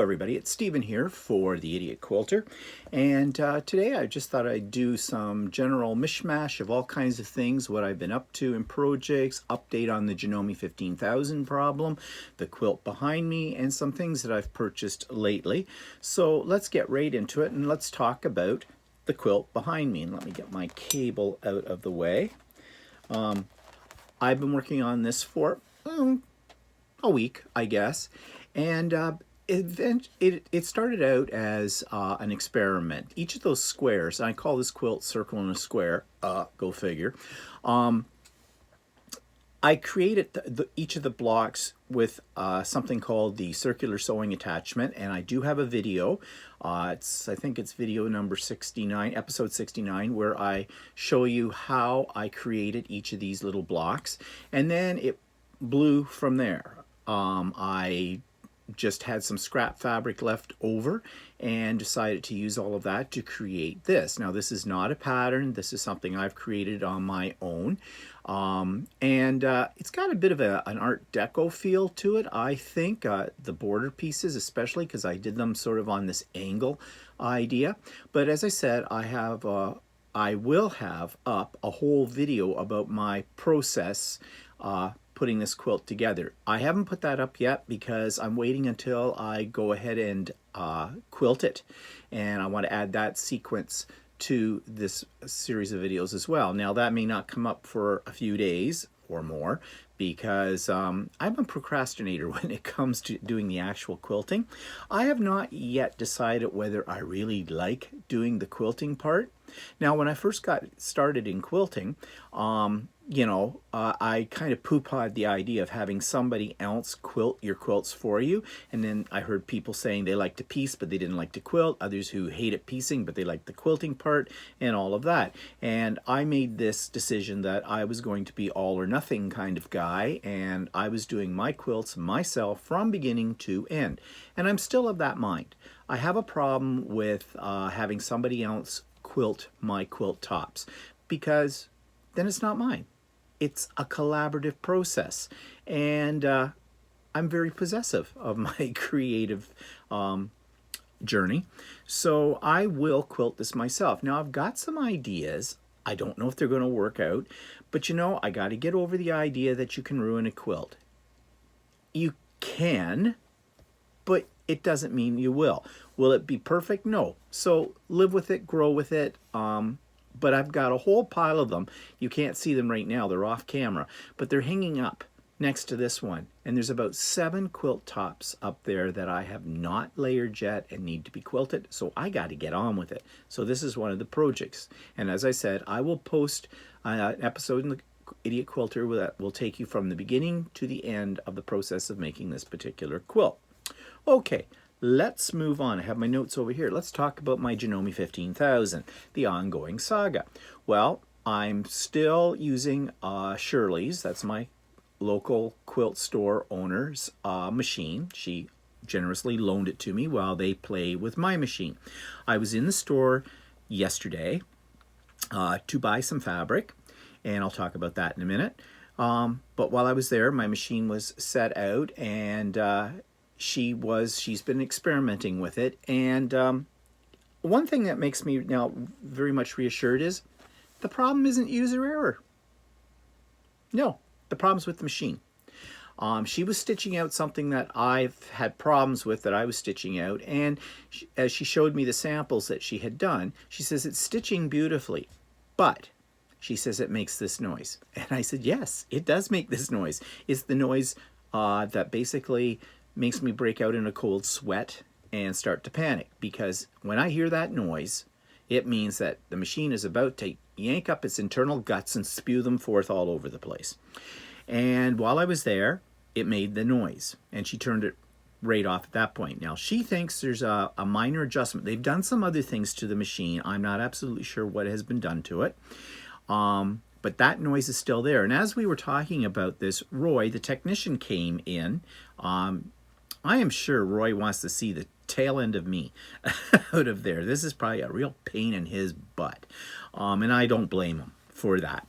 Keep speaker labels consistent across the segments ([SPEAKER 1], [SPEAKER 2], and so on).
[SPEAKER 1] everybody, it's Stephen here for the Idiot Quilter, and today I just thought I'd do some general mishmash of all kinds of things, what I've been up to in projects, update on the Janome 15,000 problem, the quilt behind me, and some things that I've purchased lately. So let's get right into it and let's talk about the quilt behind me. And let me get my cable out of the way. I've been working on this for a week, I guess, and it started out as an experiment. Each of those squares, and I call this quilt circle and a square, go figure. I created each of the blocks with something called the circular sewing attachment, and I do have a video. I think it's video number 69, episode 69, where I show you how I created each of these little blocks, and then it blew from there. I just had some scrap fabric left over and decided to use all of that to create this. Now, this is not a pattern. This is something I've created on my own. It's got a bit of an Art Deco feel to it, I think. The border pieces, especially because I did them sort of on this angle idea. But as I said, I will have up a whole video about my process putting this quilt together. I haven't put that up yet because I'm waiting until I go ahead and quilt it, and I want to add that sequence to this series of videos as well. Now, that may not come up for a few days or more because I'm a procrastinator when it comes to doing the actual quilting. I have not yet decided whether I really like doing the quilting part. Now, when I first got started in quilting, I kind of poo-pawed the idea of having somebody else quilt your quilts for you. And then I heard people saying they like to piece, but they didn't like to quilt. Others who hated piecing, but they liked the quilting part and all of that. And I made this decision that I was going to be all or nothing kind of guy, and I was doing my quilts myself from beginning to end. And I'm still of that mind. I have a problem with having somebody else quilt my quilt tops because then it's not mine. It's a collaborative process, and I'm very possessive of my creative journey, so I will quilt this myself. Now, I've got some ideas. I don't know if they're going to work out, but I got to get over the idea that you can ruin a quilt. You can, but it doesn't mean you will. Will it be perfect? No. So live with it, grow with it. But I've got a whole pile of them. You can't see them right now. They're off camera. But they're hanging up next to this one. And there's about 7 quilt tops up there that I have not layered yet and need to be quilted. So I got to get on with it. So this is one of the projects. And as I said, I will post an episode in the Idiot Quilter that will take you from the beginning to the end of the process of making this particular quilt. Okay. Let's move on. I have my notes over here. Let's talk about my Janome 15,000, the ongoing saga. Well, I'm still using Shirley's. That's my local quilt store owner's machine. She generously loaned it to me while they play with my machine. I was in the store yesterday to buy some fabric, and I'll talk about that in a minute. But while I was there, my machine was set out, and she's been experimenting with it, and one thing that makes me now very much reassured is the problem isn't user error. No, the problem's with the machine. She was stitching out something that I've had problems with that I was stitching out, and as she showed me the samples that she had done, she says it's stitching beautifully, but she says it makes this noise. And I said, yes, it does make this noise. It's the noise that basically makes me break out in a cold sweat and start to panic, because when I hear that noise, it means that the machine is about to yank up its internal guts and spew them forth all over the place. And while I was there, it made the noise, and she turned it right off at that point. Now, she thinks there's a minor adjustment. They've done some other things to the machine. I'm not absolutely sure what has been done to it. But that noise is still there. And as we were talking about this, Roy, the technician, came in. I am sure Roy wants to see the tail end of me out of there. This is probably a real pain in his butt. And I don't blame him for that.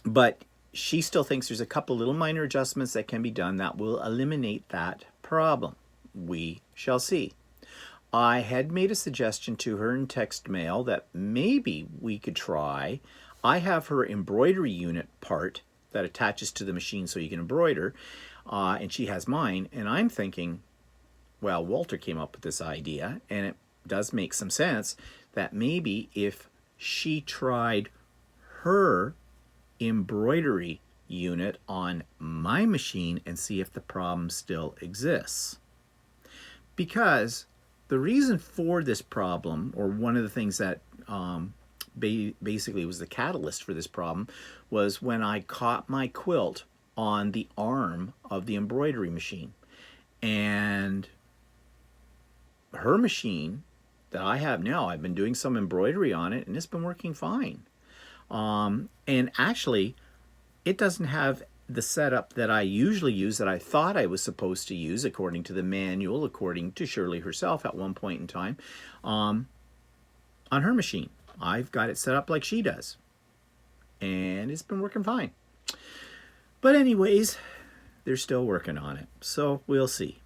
[SPEAKER 1] But she still thinks there's a couple little minor adjustments that can be done that will eliminate that problem. we shall see. I had made a suggestion to her in text mail that maybe we could try. I have her embroidery unit part that attaches to the machine so you can embroider, and she has mine, and I'm thinking, well, Walter came up with this idea, and it does make some sense, that maybe if she tried her embroidery unit on my machine and see if the problem still exists. Because the reason for this problem, or one of the things that basically was the catalyst for this problem, was when I caught my quilt on the arm of the embroidery machine. And her machine that I have now, I've been doing some embroidery on it, and it's been working fine. And actually, it doesn't have the setup that I usually use, that I thought I was supposed to use according to the manual, according to Shirley herself at one point in time, on her machine. I've got it set up like she does, and it's been working fine. But anyways, they're still working on it, so we'll see.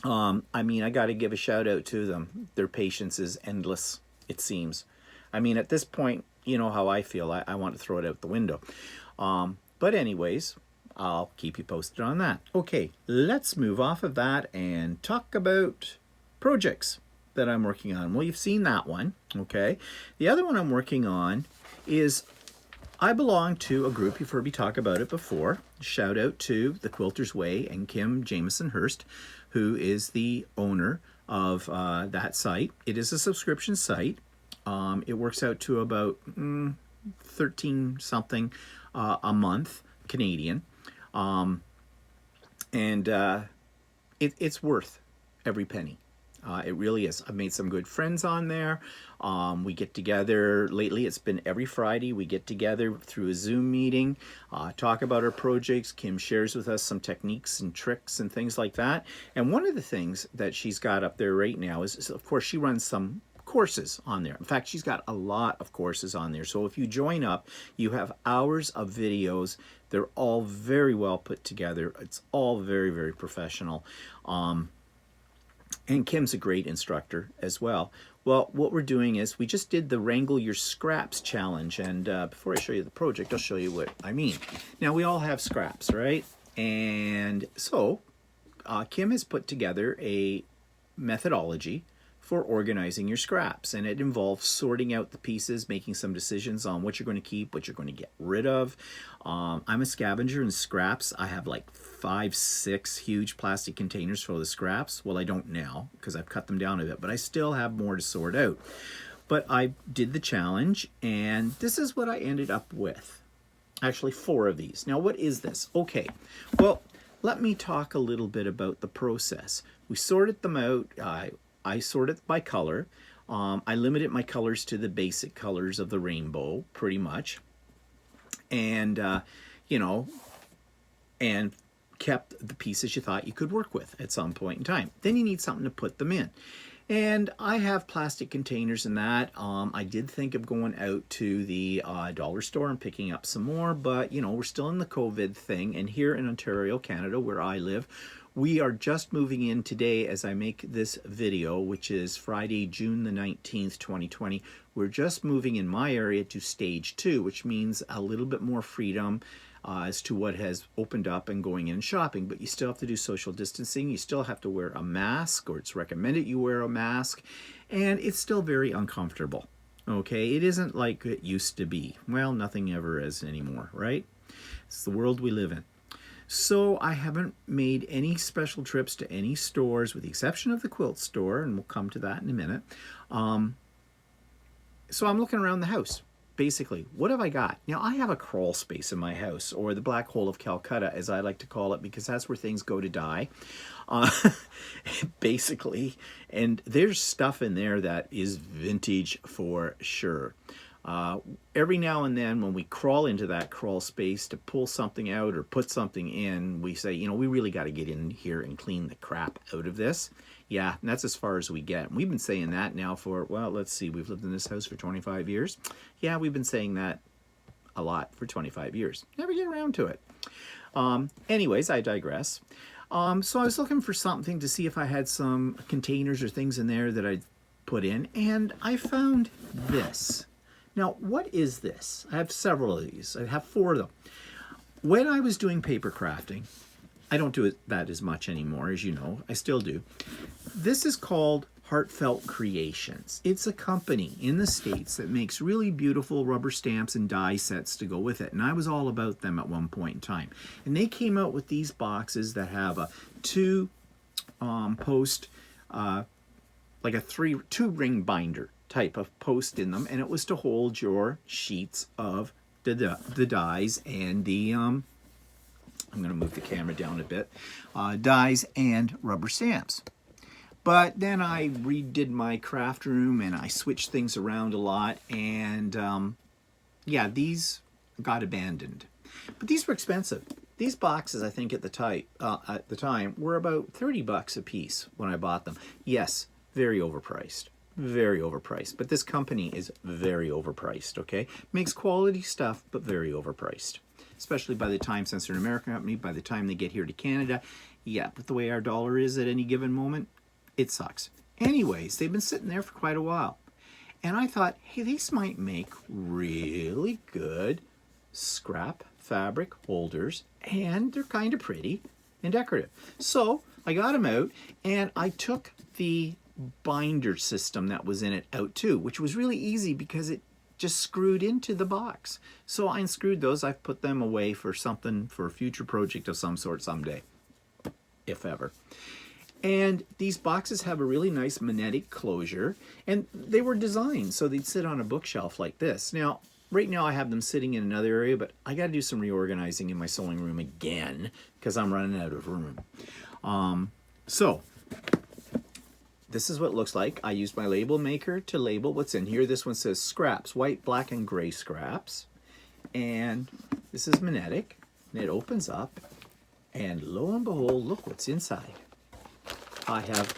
[SPEAKER 1] I mean, I got to give a shout out to them. Their patience is endless, it seems. I mean, at this point, you know how I feel. I want to throw it out the window. But anyways, I'll keep you posted on that. Okay, let's move off of that and talk about projects that I'm working on. Well, you've seen that one, okay? The other one I'm working on is, I belong to a group, you've heard me talk about it before. Shout out to the Quilter's Way and Kim Jameson Hurst, who is the owner of that site. It is a subscription site. It works out to about 13 something a month Canadian, and it's worth every penny. It really is. I've made some good friends on there. We get together lately. It's been every Friday. We get together through a Zoom meeting, talk about our projects. Kim shares with us some techniques and tricks and things like that. And one of the things that she's got up there right now is of course, she runs some courses on there. In fact, she's got a lot of courses on there. So if you join up, you have hours of videos. They're all very well put together. It's all very, very professional. And Kim's a great instructor as well. Well, what we're doing is we just did the Wrangle Your Scraps challenge. And before I show you the project, I'll show you what I mean. Now, we all have scraps, right? And so Kim has put together a methodology for organizing your scraps, and it involves sorting out the pieces, making some decisions on what you're going to keep, what you're going to get rid of. I'm a scavenger in scraps. I have like 5, 6 huge plastic containers full of scraps. Well, I don't now because I've cut them down a bit, but I still have more to sort out. But I did the challenge, and this is what I ended up with. Actually, 4 of these. Now, what is this? Okay, well, let me talk a little bit about the process. We sorted them out. I sorted by color. I limited my colors to the basic colors of the rainbow, pretty much. And, you know, and kept the pieces you thought you could work with at some point in time. Then you need something to put them in. And I have plastic containers in that. I did think of going out to the dollar store and picking up some more, but, you know, we're still in the COVID thing. And here in Ontario, Canada, where I live, we are just moving in today as I make this video, which is Friday, June the 19th, 2020. We're just moving in my area to stage 2, which means a little bit more freedom as to what has opened up and going in shopping. But you still have to do social distancing. You still have to wear a mask, or it's recommended you wear a mask. And it's still very uncomfortable. Okay, it isn't like it used to be. Well, nothing ever is anymore, right? It's the world we live in. So I haven't made any special trips to any stores, with the exception of the quilt store, and we'll come to that in a minute. So I'm looking around the house. Basically, what have I got? Now, I have a crawl space in my house, or the black hole of Calcutta, as I like to call it, because that's where things go to die, basically. And there's stuff in there that is vintage for sure. Every now and then when we crawl into that crawl space to pull something out or put something in, we say, you know, we really got to get in here and clean the crap out of this. Yeah, and that's as far as we get. And we've been saying that now for, well, let's see, we've lived in this house for 25 years. Yeah, we've been saying that a lot for 25 years. Never get around to it. Anyways, I digress. So I was looking for something to see if I had some containers or things in there that I'd put in, and I found this. Now, what is this? I have several of these. I have 4 of them. When I was doing paper crafting, I don't do that as much anymore, as you know. I still do. This is called Heartfelt Creations. It's a company in the States that makes really beautiful rubber stamps and die sets to go with it. And I was all about them at one point in time. And they came out with these boxes that have a 2 post, like a 2 ring binder type of post in them. And it was to hold your sheets of the dies and the, I'm going to move the camera down a bit, dies and rubber stamps. But then I redid my craft room and I switched things around a lot, and yeah, these got abandoned. But these were expensive. These boxes, I think at the time were about 30 bucks a piece when I bought them. Yes, very overpriced. Very overpriced. But this company is very overpriced, okay? Makes quality stuff, but very overpriced. Especially by the time, since they're an American company, by the time they get here to Canada, yeah, but the way our dollar is at any given moment, it sucks. Anyways, they've been sitting there for quite a while. And I thought, hey, these might make really good scrap fabric holders, and they're kind of pretty and decorative. So I got them out, and I took the binder system that was in it out too, which was really easy because it just screwed into the box. So I unscrewed those. I've put them away for something, for a future project of some sort someday, if ever. And these boxes have a really nice magnetic closure, and they were designed so they'd sit on a bookshelf like this. Now, right now I have them sitting in another area, but I got to do some reorganizing in my sewing room again because I'm running out of room. So this is what it looks like. I used my label maker to label what's in here. This one says scraps, white, black, and gray scraps. And this is magnetic, and it opens up, and lo and behold, look what's inside. I have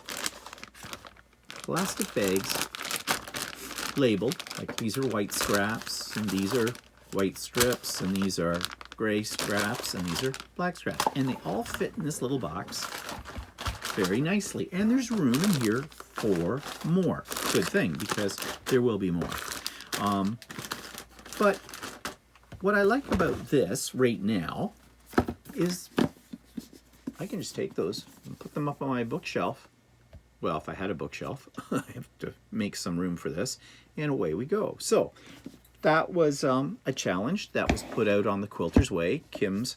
[SPEAKER 1] plastic bags labeled, like these are white scraps, and these are white strips, and these are gray scraps, and these are black scraps. And they all fit in this little box very nicely. And there's room in here for more. Good thing, because there will be more. But what I like about this right now is I can just take those and put them up on my bookshelf. Well, if I had a bookshelf, I have to make some room for this, and away we go. So that was a challenge that was put out on the Quilter's Way, Kim's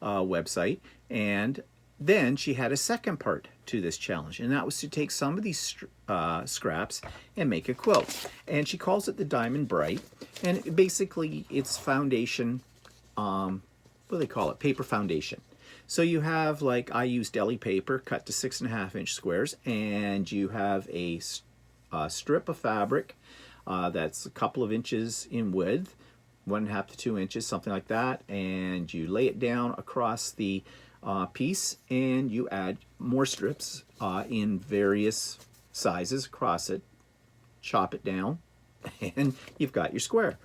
[SPEAKER 1] website, and then she had a second part to this challenge, and that was to take some of these scraps and make a quilt. And she calls it the Diamond Bright, and basically it's foundation, what do they call it? Paper foundation. So you have, like, I use deli paper cut to 6.5-inch squares, and you have a strip of fabric that's a couple of inches in width, 1.5 to 2 inches, something like that, and you lay it down across the piece, and you add more strips in various sizes across it, chop it down, and you've got your square.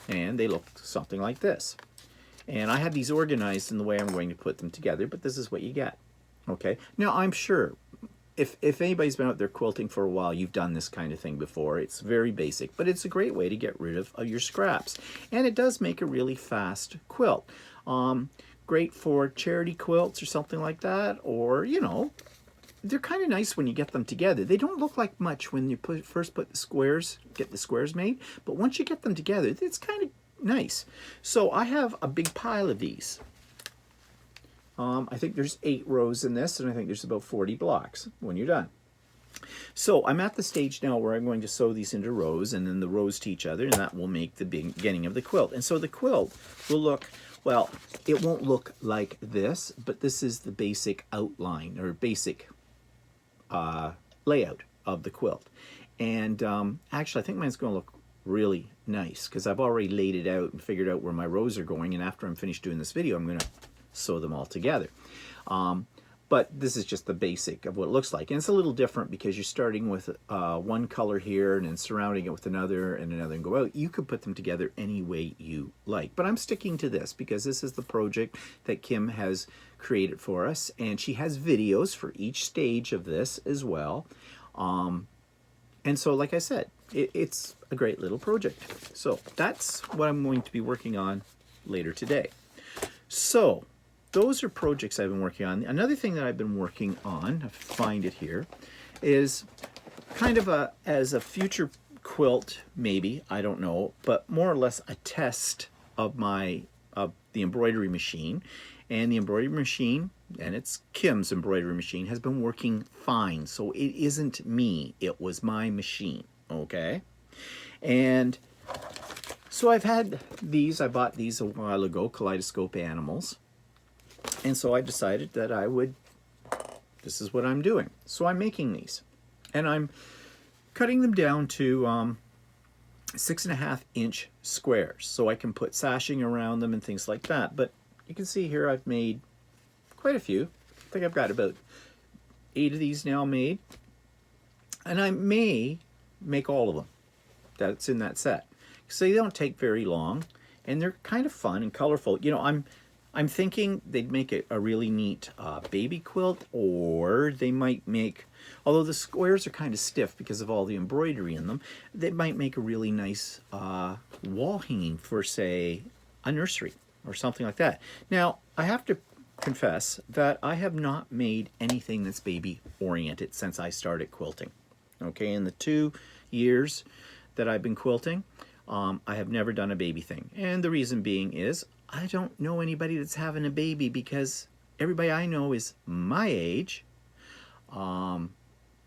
[SPEAKER 1] And they look something like this. And I have these organized in the way I'm going to put them together, but this is what you get. Okay. Now, I'm sure if anybody's been out there quilting for a while, you've done this kind of thing before. It's very basic, but it's a great way to get rid of your scraps. And it does make a really fast quilt. Great for charity quilts or something like that, or, you know, they're kind of nice when you get them together. They don't look like much when you first put the squares, get the squares made, but once you get them together, it's kind of nice. So I have a big pile of these. I think there's 8 rows in this, and I think there's about 40 blocks when you're done. So I'm at the stage now where I'm going to sew these into rows, and then the rows to each other, and that will make the beginning of the quilt. And so the quilt will look, well, it won't look like this, but this is the basic outline or basic layout of the quilt. And actually, I think mine's going to look really nice because I've already laid it out and figured out where my rows are going, and after I'm finished doing this video, I'm going to sew them all together. but this is just the basic of what it looks like. And it's a little different because you're starting with one color here and then surrounding it with another and go out. You could put them together any way you like. But I'm sticking to this because this is the project that Kim has created for us. And she has videos for each stage of this as well. And so, like I said, it's a great little project. So that's what I'm going to be working on later today. So those are projects I've been working on. Another thing that I've been working on, I find it here, is kind of as a future quilt, maybe, I don't know, but more or less a test of the embroidery machine. And the embroidery machine, and it's Kim's embroidery machine, has been working fine. So it isn't me, it was my machine, okay? And so I've had these, I bought these a while ago, kaleidoscope animals. And so I decided that this is what I'm doing. So I'm making these. And I'm cutting them down to 6.5-inch squares. So I can put sashing around them and things like that. But you can see here I've made quite a few. I think I've got about 8 of these now made. And I may make all of them that's in that set. So they don't take very long. And they're kind of fun and colorful. You know, I'm thinking they'd make a really neat baby quilt, or they might make, although the squares are kind of stiff because of all the embroidery in them, they might make a really nice wall hanging for, say, a nursery or something like that. Now, I have to confess that I have not made anything that's baby oriented since I started quilting. Okay, in the 2 years that I've been quilting, I have never done a baby thing. And the reason being is I don't know anybody that's having a baby because everybody I know is my age.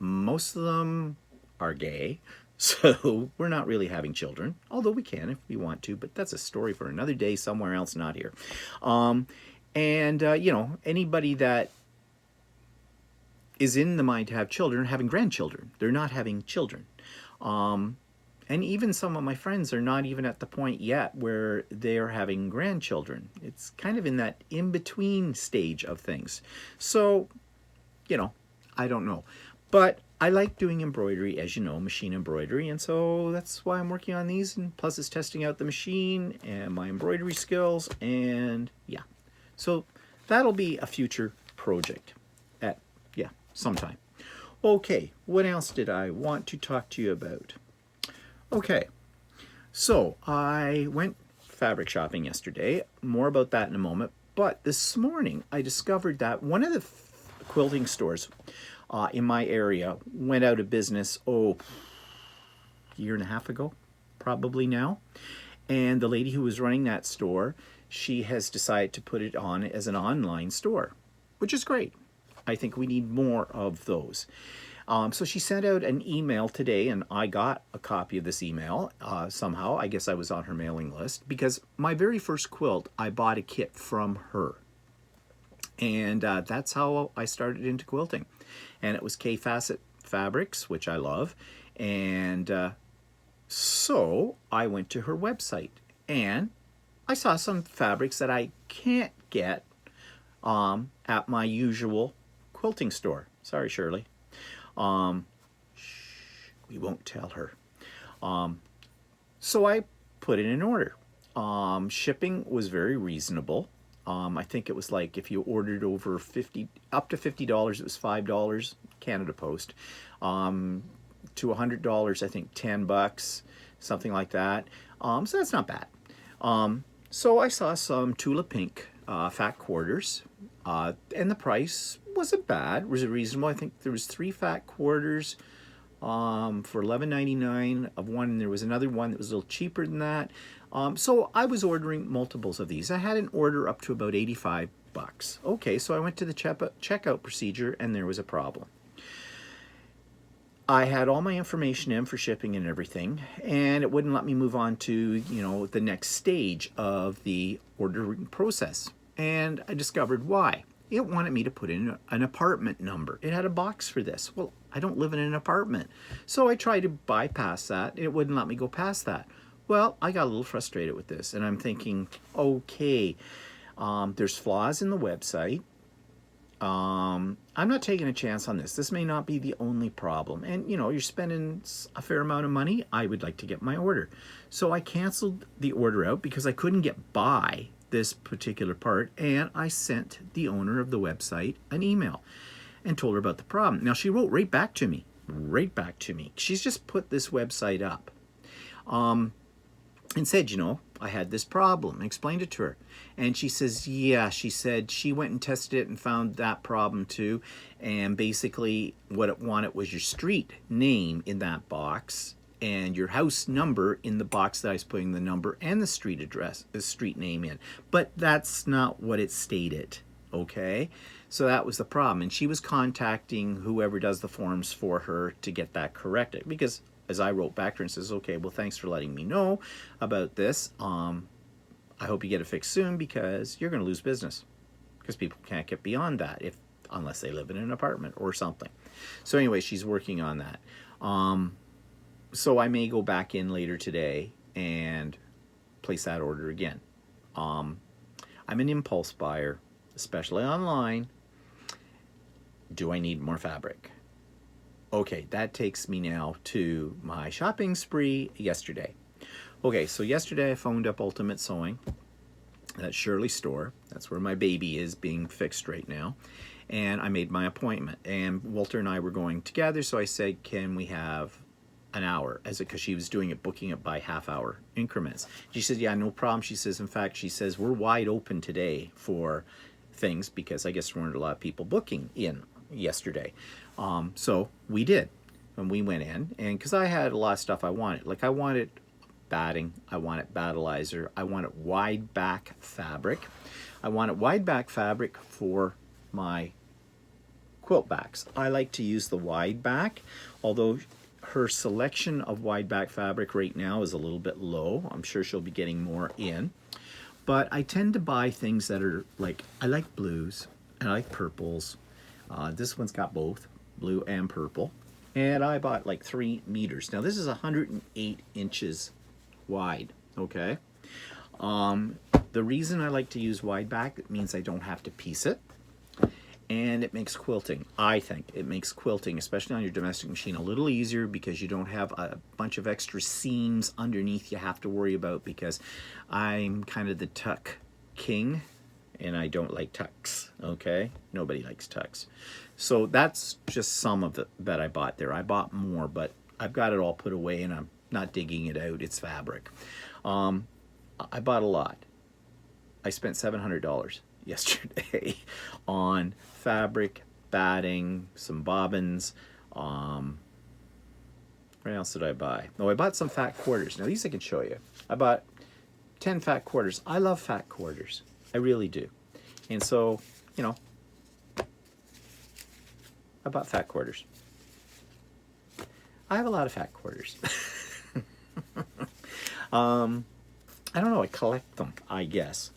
[SPEAKER 1] Most of them are gay, so we're not really having children, although we can if we want to, but that's a story for another day somewhere else, not here. You know, anybody that is in the mind to have children are having grandchildren. They're not having children. And even some of my friends are not even at the point yet where they're having grandchildren. It's kind of in that in-between stage of things. So, you know, I don't know. But I like doing embroidery, as you know, machine embroidery. And so that's why I'm working on these. And plus it's testing out the machine and my embroidery skills. And yeah, so that'll be a future project at, yeah, sometime. Okay, what else did I want to talk to you about? Okay, so I went fabric shopping yesterday. More about that in a moment. But this morning I discovered that one of the quilting stores in my area went out of business, a year and a half ago, probably now. And the lady who was running that store, she has decided to put it on as an online store, which is great. I think we need more of those. So she sent out an email today, and I got a copy of this email somehow. I guess I was on her mailing list, because my very first quilt, I bought a kit from her. And that's how I started into quilting. And it was K-Facet Fabrics, which I love. And so I went to her website, and I saw some fabrics that I can't get at my usual quilting store. Sorry, Shirley. We won't tell her. So I put in an order. Shipping was very reasonable. I think it was like if you ordered over up to $50, it was $5 Canada Post. To $100, I think $10, something like that. So that's not bad. So I saw some Tula Pink fat quarters, and the price wasn't bad. It was reasonable. I think there was 3 fat quarters for $11.99 of one, and there was another one that was a little cheaper than that. So I was ordering multiples of these. I had an order up to about $85. Okay, so I went to the checkout procedure, and there was a problem. I had all my information in for shipping and everything, and it wouldn't let me move on to, you know, the next stage of the ordering process. And I discovered why. It wanted me to put in an apartment number. It had a box for this. Well, I don't live in an apartment. So I tried to bypass that, and it wouldn't let me go past that. Well, I got a little frustrated with this, and I'm thinking, okay, there's flaws in the website, I'm not taking a chance on this. This may not be the only problem. And, you know, you're spending a fair amount of money. I would like to get my order. So I canceled the order out because I couldn't get by this particular part. And I sent the owner of the website an email and told her about the problem. Now, she wrote right back to me. Right back to me. She's just put this website up. And said, you know, I had this problem. I explained it to her. And she says, yeah, she said she went and tested it and found that problem too. And basically what it wanted was your street name in that box and your house number in the box that I was putting the number and the street address, the street name in. But that's not what it stated, okay? So that was the problem. And she was contacting whoever does the forms for her to get that corrected, because as I wrote back to her and says, okay, well, thanks for letting me know about this. I hope you get it fixed soon, because you're going to lose business, because people can't get beyond that unless they live in an apartment or something. So anyway, she's working on that. So I may go back in later today and place that order again. I'm an impulse buyer, especially online. Do I need more fabric? Okay, that takes me now to my shopping spree yesterday. Okay, so yesterday I phoned up Ultimate Sewing at Shirley store. That's where my baby is being fixed right now. And I made my appointment. And Walter and I were going together, so I said, can we have an hour? Because she was doing it, booking it by half-hour increments. She said, yeah, no problem. She says, in fact, she says, we're wide open today for things, because I guess there weren't a lot of people booking in yesterday. So we did, and we went in, and because I had a lot of stuff I wanted. Like I wanted batting, I wanted battleizer, I wanted wide back fabric. I wanted wide back fabric for my quilt backs. I like to use the wide back, although her selection of wide back fabric right now is a little bit low. I'm sure she'll be getting more in. But I tend to buy things that are like, I like blues, and I like purples. This one's got both blue and purple, and I bought like 3 meters. Now this is 108 inches wide, okay? The reason I like to use wide back, it means I don't have to piece it, and it makes quilting, I think it makes quilting, especially on your domestic machine, a little easier, because you don't have a bunch of extra seams underneath you have to worry about, because I'm kind of the tuck king, and I don't like tucks, okay? Nobody likes tucks. So that's just some of it that I bought there. I bought more, but I've got it all put away, and I'm not digging it out. It's fabric. I bought a lot. I spent $700 yesterday on fabric, batting, some bobbins. What else did I buy? Oh, I bought some fat quarters. Now these I can show you. I bought 10 fat quarters. I love fat quarters. I really do. And so, you know, I bought fat quarters. I have a lot of fat quarters. I don't know, I collect them, I guess.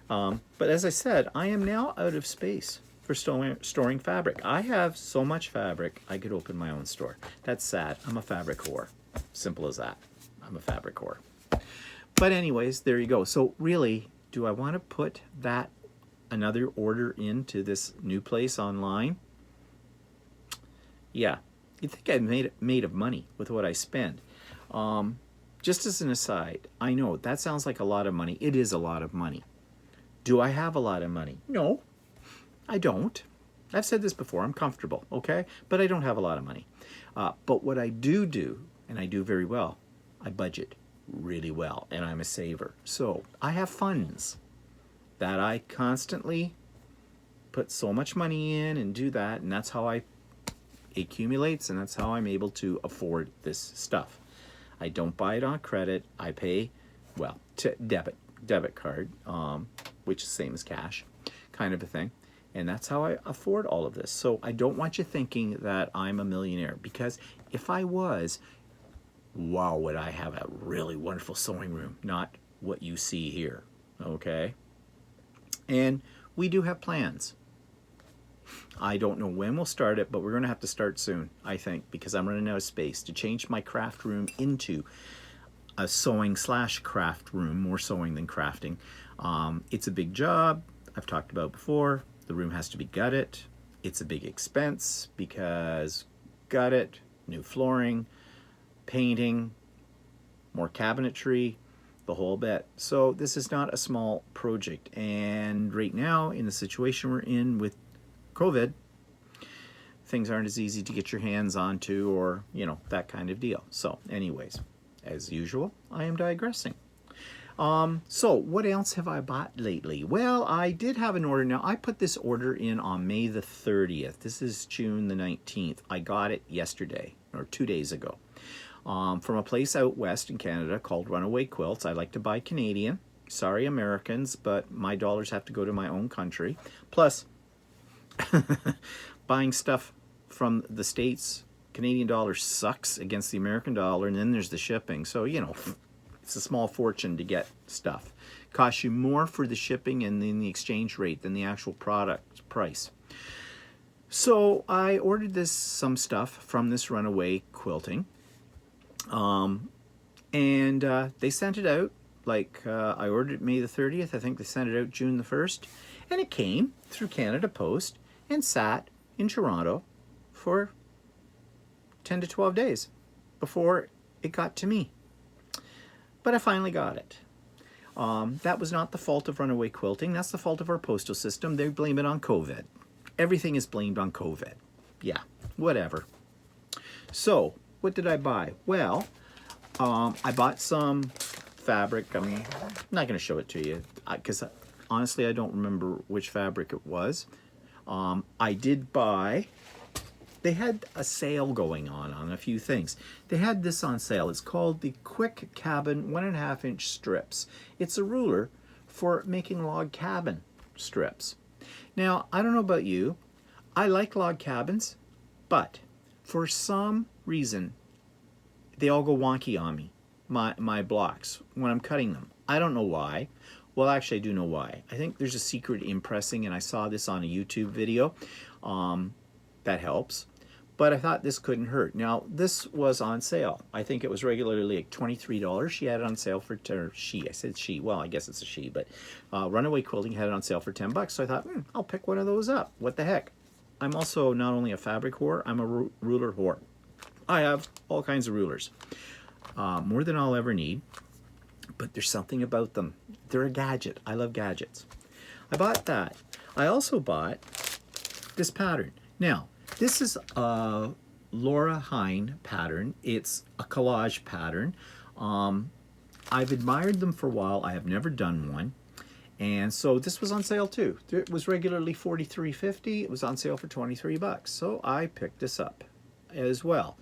[SPEAKER 1] But as I said, I am now out of space for storing fabric. I have so much fabric, I could open my own store. That's sad. I'm a fabric whore. Simple as that. I'm a fabric whore. But anyways, there you go. So really, do I want to put that another order into this new place online? Yeah, you'd think I made of money with what I spend. Just as an aside, I know that sounds like a lot of money. It is a lot of money. Do I have a lot of money? No, I don't. I've said this before, I'm comfortable, okay? But I don't have a lot of money. But what I do, and I do very well, I budget really well, and I'm a saver. So I have funds that I constantly put so much money in and do that, and that's how it accumulates, and that's how I'm able to afford this stuff. I don't buy it on credit. I pay, well, debit card, which is the same as cash, kind of a thing. And that's how I afford all of this. So I don't want you thinking that I'm a millionaire, because if I was, wow, would I have a really wonderful sewing room, not what you see here, okay? And we do have plans. I don't know when we'll start it, but we're going to have to start soon, I think, because I'm running out of space to change my craft room into a sewing/craft room, more sewing than crafting. It's a big job, I've talked about before. The room has to be gutted. It's a big expense because gutted, new flooring, painting, more cabinetry, the whole bit. So this is not a small project. And right now, in the situation we're in with COVID, things aren't as easy to get your hands onto, or, you know, that kind of deal. So anyways, as usual, I am digressing. So what else have I bought lately? Well, I did have an order. Now, I put this order in on May the 30th. This is June the 19th. I got it yesterday, or 2 days ago, from a place out west in Canada called Runaway Quilts. I like to buy Canadian. Sorry, Americans, but my dollars have to go to my own country. Plus, buying stuff from the States, Canadian dollar sucks against the American dollar, and then there's the shipping. So, you know, it's a small fortune to get stuff. Costs you more for the shipping and then the exchange rate than the actual product price. So I ordered some stuff from this Runaway Quilting, and they sent it out. Like, I ordered it May the 30th. I think they sent it out June the 1st, and it came through Canada Post and sat in Toronto for 10 to 12 days before it got to me. But I finally got it. That was not the fault of Runaway Quilting. That's the fault of our postal system. They blame it on COVID. Everything is blamed on COVID. Yeah, whatever. So, what did I buy? Well, I bought some fabric. I'm not going to show it to you because honestly, I don't remember which fabric it was. I did buy... They had a sale going on a few things. They had this on sale. It's called the Quick Cabin 1.5 inch strips. It's a ruler for making log cabin strips. Now, I don't know about you. I like log cabins, but for some reason, they all go wonky on me, my blocks, when I'm cutting them. I don't know why. Well, actually, I do know why. I think there's a secret impressing, and I saw this on a YouTube video. That helps. But I thought this couldn't hurt. Now, this was on sale. I think it was regularly like $23. She had it on sale for, I said she, well, I guess it's a she, but Runaway Quilting had it on sale for 10 bucks. So I thought, I'll pick one of those up. What the heck? I'm also not only a fabric whore, I'm a ruler whore. I have all kinds of rulers. More than I'll ever need. But there's something about them. They're a gadget. I love gadgets. I bought that. I also bought this pattern. Now, this is a Laura Hine pattern. It's a collage pattern. I've admired them for a while. I have never done one. And so this was on sale too. It was regularly $43.50. It was on sale for 23 bucks. So I picked this up as well.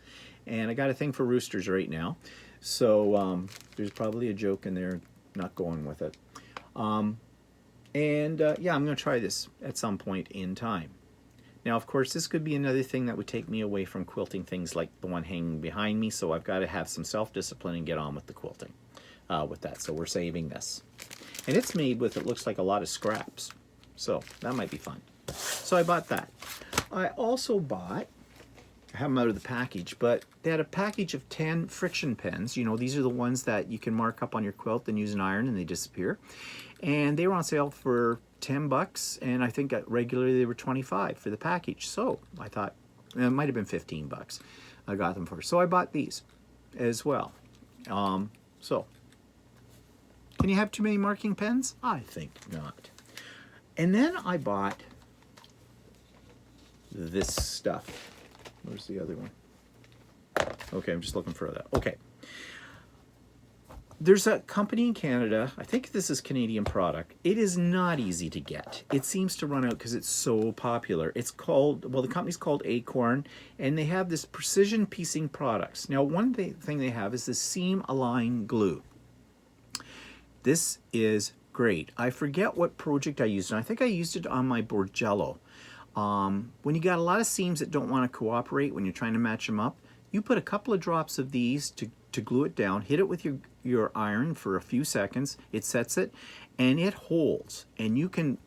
[SPEAKER 1] And I got a thing for roosters right now. So there's probably a joke in there, not going with it. Yeah, I'm going to try this at some point in time. Now, of course, this could be another thing that would take me away from quilting things like the one hanging behind me, so I've got to have some self-discipline and get on with the quilting with that. So we're saving this. And it's made with, it looks like a lot of scraps. So that might be fun. So I bought that. I also bought, I have them out of the package, but they had a package of 10 friction pens. You know, these are the ones that you can mark up on your quilt and use an iron and they disappear. And they were on sale for 10 bucks, and I think regularly they were 25 for the package. So I thought, it might have been 15 bucks I got them for. So I bought these as well. So, can you have too many marking pens? I think not. And then I bought this stuff. Where's the other one? Okay, I'm just looking for that. Okay. There's a company in Canada, I think this is Canadian product. It is not easy to get. It seems to run out because it's so popular. It's called, well, the company's called Acorn, and they have this precision piecing products. Now, one thing they have is this seam align glue. This is great. I forget what project I used, and I think I used it on my Borgello. When you got a lot of seams that don't want to cooperate when you're trying to match them up, you put a couple of drops of these to glue it down, hit it with your iron for a few seconds, it sets it, and it holds. And you can,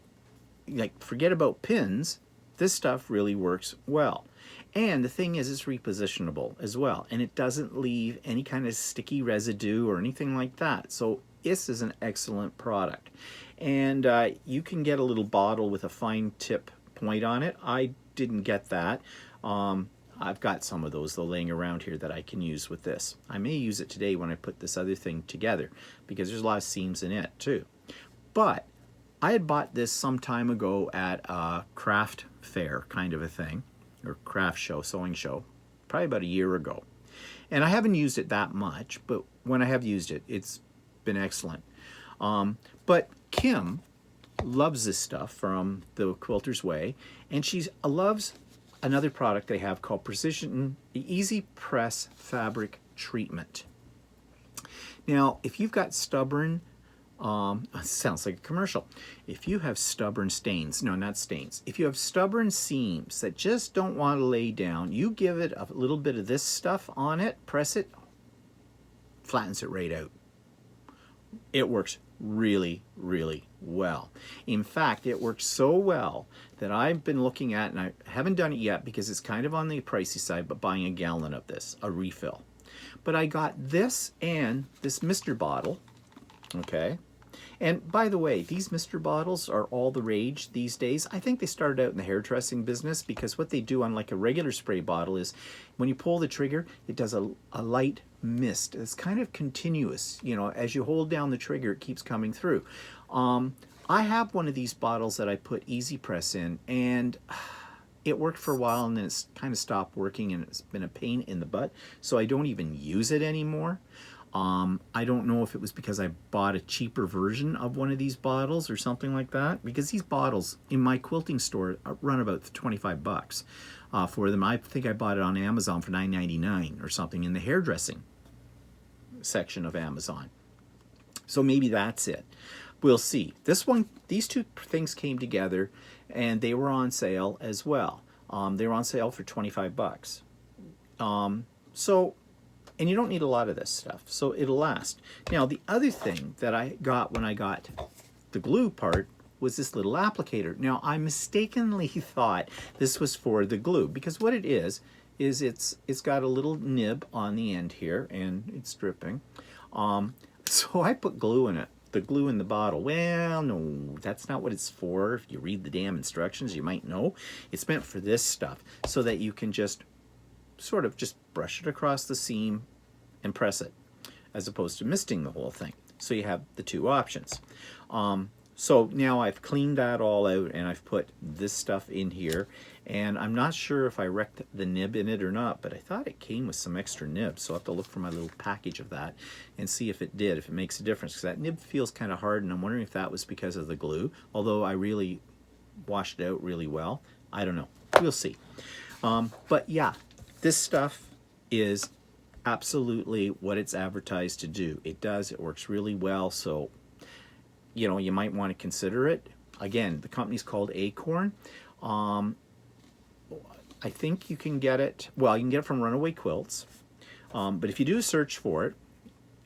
[SPEAKER 1] like, forget about pins, this stuff really works well. And the thing is, it's repositionable as well, and it doesn't leave any kind of sticky residue or anything like that. So This is an excellent product. And you can get a little bottle with a fine tip point on it. I didn't get that. I've got some of those though laying around here that I can use with this. I may use it today when I put this other thing together because there's a lot of seams in it too. But I had bought this some time ago at a craft fair kind of a thing, or craft show, sewing show, probably about a year ago. And I haven't used it that much, but when I have used it, it's been excellent. But Kim loves this stuff from the Quilter's Way, and she loves another product they have called Precision Easy Press Fabric Treatment. Now, if you've got stubborn, sounds like a commercial. If you have stubborn stains, no, not stains. If you have stubborn seams that just don't want to lay down, you give it a little bit of this stuff on it, press it, flattens it right out. It works really, really well. In fact, it works so well that I've been looking at, and I haven't done it yet because it's kind of on the pricey side, but buying a gallon of this, a refill. But I got this and this Mr. bottle, okay? And by the way, these Mr. bottles are all the rage these days. I think they started out in the hairdressing business because what they do, unlike a regular spray bottle, is when you pull the trigger, it does a light mist. It's kind of continuous. You know, as you hold down the trigger, it keeps coming through. I have one of these bottles that I put Easy Press in, and it worked for a while, and then it's kind of stopped working, and it's been a pain in the butt, so I don't even use it anymore. I don't know if it was because I bought a cheaper version of one of these bottles or something like that, because these bottles in my quilting store run about 25 bucks for them. I think I bought it on Amazon for $9.99 or something in the hairdressing section of Amazon. So maybe that's it. We'll see. This one, these two things came together and they were on sale as well. They were on sale for 25 bucks. And you don't need a lot of this stuff, so it'll last. Now, the other thing that I got when I got the glue part was this little applicator. Now, I mistakenly thought this was for the glue, because what it is it's got a little nib on the end here, and it's dripping. So I put glue in it, the glue in the bottle. Well, no, that's not what it's for. If you read the damn instructions, you might know. It's meant for this stuff, so that you can just sort of just brush it across the seam and press it, as opposed to misting the whole thing. So you have the two options. So now I've cleaned that all out and I've put this stuff in here, and I'm not sure if I wrecked the nib in it or not, but I thought it came with some extra nibs, so I'll have to look for my little package of that and see if it did, if it makes a difference, because that nib feels kind of hard, and I'm wondering if that was because of the glue, although I really washed it out really well. I don't know. We'll see. But yeah, this stuff is absolutely what it's advertised to do. It does. It works really well. So, you know, you might want to consider it. Again, the company's called Acorn. I think you can get it, well, you can get it from Runaway Quilts. But if you do a search for it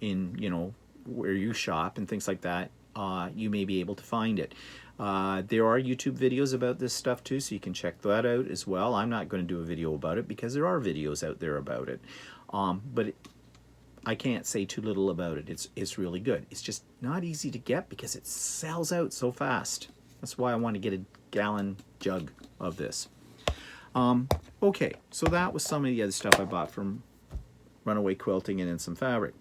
[SPEAKER 1] in, you know, where you shop and things like that, you may be able to find it. There are YouTube videos about this stuff too, so you can check that out as well. I'm not going to do a video about it because there are videos out there about it. But I can't say too little about it. It's really good. It's just not easy to get because it sells out so fast. That's why I want to get a gallon jug of this. Okay, so that was some of the other stuff I bought from Runaway Quilting and then some fabric.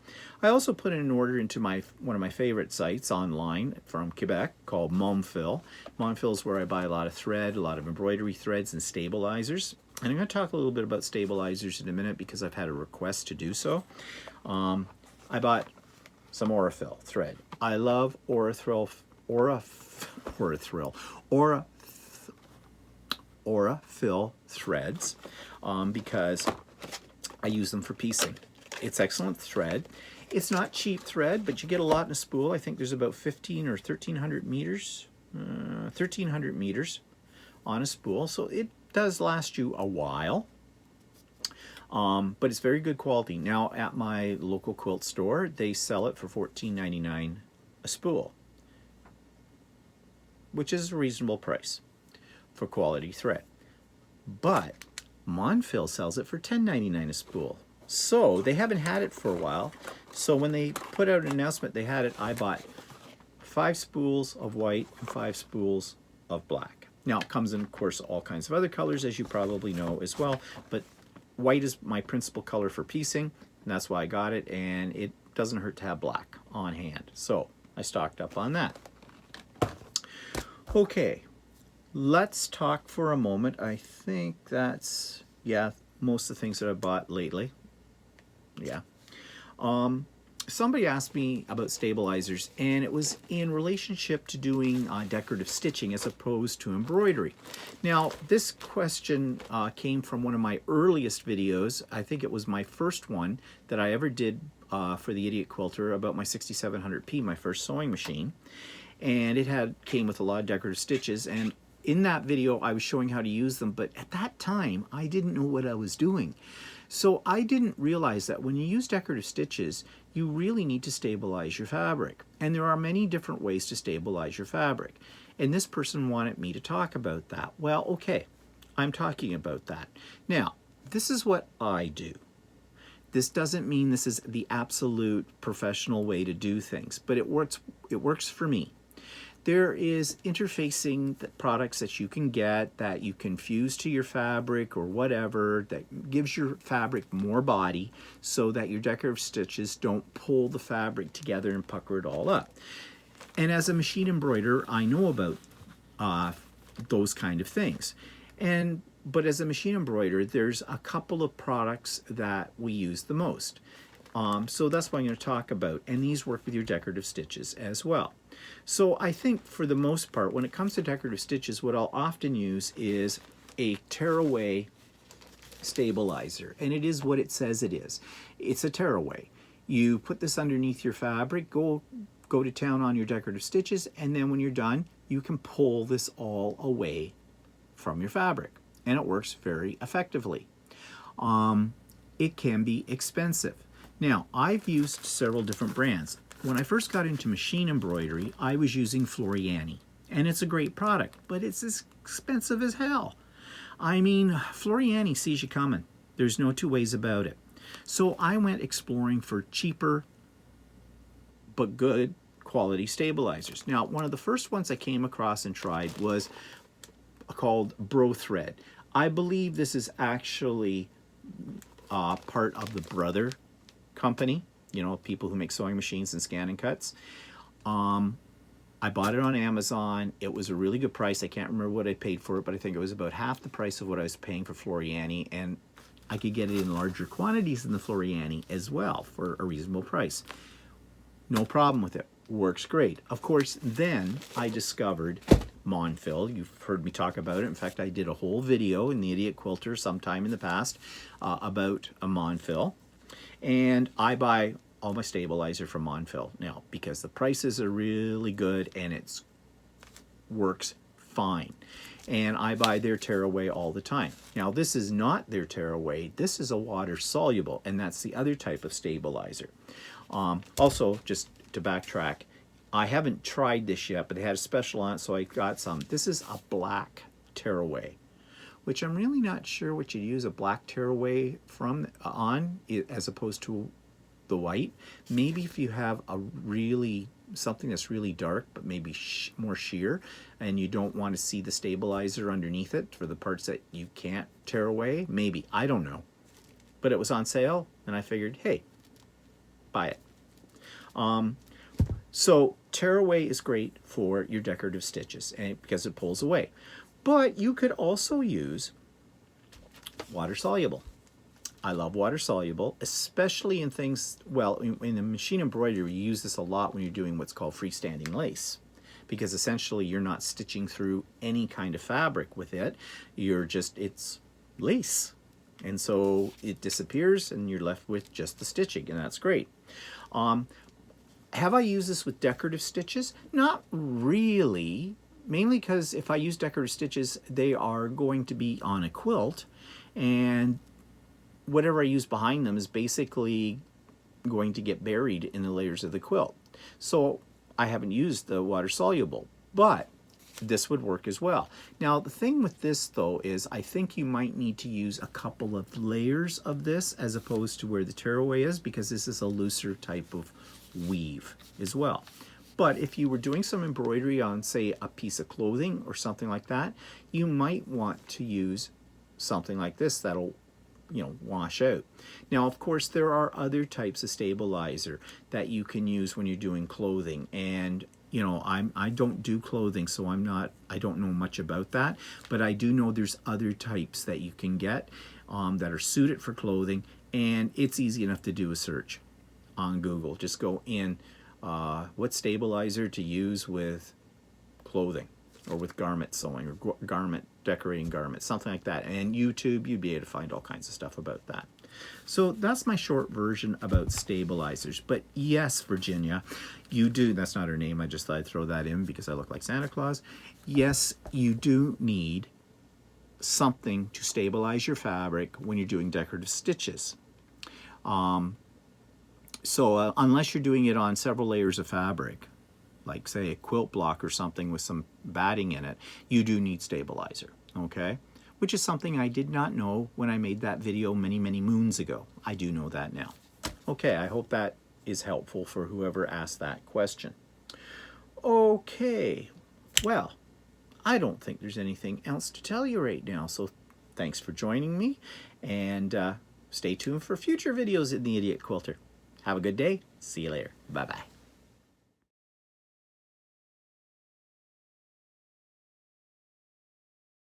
[SPEAKER 1] I also put in an order into one of my favorite sites online from Quebec called Monfil. Monfil is where I buy a lot of thread, a lot of embroidery threads and stabilizers. And I'm going to talk a little bit about stabilizers in a minute because I've had a request to do so. I bought some Aurifil thread. I love Aurifil threads because I use them for piecing. It's excellent thread. It's not cheap thread, but you get a lot in a spool. I think there's about 15 or 1,300 meters, 1,300 meters on a spool. So it does last you a while, but it's very good quality. Now at my local quilt store, they sell it for $14.99 a spool, which is a reasonable price for quality thread. But Monfil sells it for $10.99 a spool. So they haven't had it for a while. So when they put out an announcement they had it, I bought 5 spools of white and 5 spools of black. Now it comes in, of course, all kinds of other colors, as you probably know as well, but white is my principal color for piecing, and that's why I got it, and it doesn't hurt to have black on hand. So I stocked up on that. Okay, let's talk for a moment. I think that's, yeah, most of the things that I bought lately. Yeah. Somebody asked me about stabilizers, and it was in relationship to doing decorative stitching as opposed to embroidery. Now, this question came from one of my earliest videos. I think it was my first one that I ever did for the Idiot Quilter about my 6700P, my first sewing machine. And it came with a lot of decorative stitches, and in that video I was showing how to use them, but at that time I didn't know what I was doing. So I didn't realize that when you use decorative stitches, you really need to stabilize your fabric. And there are many different ways to stabilize your fabric. And this person wanted me to talk about that. Well, okay, I'm talking about that. Now, this is what I do. This doesn't mean this is the absolute professional way to do things, but it works for me. There is interfacing products that you can get that you can fuse to your fabric or whatever that gives your fabric more body so that your decorative stitches don't pull the fabric together and pucker it all up. And as a machine embroiderer, I know about those kind of things. But as a machine embroiderer, there's a couple of products that we use the most. So that's what I'm going to talk about. And these work with your decorative stitches as well. So I think for the most part, when it comes to decorative stitches, what I'll often use is a tearaway stabilizer. And it is what it says it is. It's a tearaway. You put this underneath your fabric, go to town on your decorative stitches, and then when you're done, you can pull this all away from your fabric. And it works very effectively. It can be expensive. Now, I've used several different brands. When I first got into machine embroidery, I was using Floriani, and it's a great product, but it's as expensive as hell. I mean, Floriani sees you coming. There's no two ways about it. So I went exploring for cheaper but good quality stabilizers. Now, one of the first ones I came across and tried was called Bro Thread. I believe this is actually part of the Brother company, you know, people who make sewing machines and scanning cuts. I bought it on Amazon. It was a really good price. I can't remember what I paid for it, but I think it was about half the price of what I was paying for Floriani, and I could get it in larger quantities than the Floriani as well for a reasonable price. No problem with it. Works great. Of course, then I discovered Monfil. You've heard me talk about it. In fact, I did a whole video in the Idiot Quilter sometime in the past about a Monfil. And I buy all my stabilizer from Monfil now because the prices are really good and it works fine. And I buy their tearaway all the time. Now, this is not their tearaway. This is a water soluble, and that's the other type of stabilizer. Also, just to backtrack, I haven't tried this yet, but they had a special on it, so I got some. This is a black tearaway, which I'm really not sure what you'd use a black tearaway on as opposed to the white. Maybe if you have something that's really dark but maybe more sheer and you don't want to see the stabilizer underneath it for the parts that you can't tear away, maybe, I don't know. But it was on sale and I figured, hey, buy it. So tearaway is great for your decorative stitches because it pulls away. But you could also use water soluble. I love water soluble, especially in things, well, in the machine embroidery, you use this a lot when you're doing what's called freestanding lace, because essentially you're not stitching through any kind of fabric with it. It's lace. And so it disappears and you're left with just the stitching, and that's great. Have I used this with decorative stitches? Not really. Mainly because if I use decorative stitches, they are going to be on a quilt, and whatever I use behind them is basically going to get buried in the layers of the quilt. So I haven't used the water soluble. But this would work as well. Now the thing with this though is I think you might need to use a couple of layers of this as opposed to where the tearaway is, because this is a looser type of weave as well. But if you were doing some embroidery on, say, a piece of clothing or something like that, you might want to use something like this that'll, you know, wash out. Now, of course, there are other types of stabilizer that you can use when you're doing clothing, and you know, I don't do clothing, so I don't know much about that, but I do know there's other types that you can get that are suited for clothing, and it's easy enough to do a search on Google. Just go in what stabilizer to use with clothing or with garment sewing or garment decorating garments, something like that. And YouTube, you'd be able to find all kinds of stuff about that. So that's my short version about stabilizers. But yes, Virginia, you do, that's not her name, I just thought I'd throw that in because I look like Santa Claus. Yes, you do need something to stabilize your fabric when you're doing decorative stitches. So unless you're doing it on several layers of fabric, like say a quilt block or something with some batting in it, you do need stabilizer, okay? Which is something I did not know when I made that video many, many moons ago. I do know that now. Okay, I hope that is helpful for whoever asked that question. Okay, well, I don't think there's anything else to tell you right now, so thanks for joining me, and stay tuned for future videos in The Idiot Quilter. Have a good day. See you later. Bye-bye.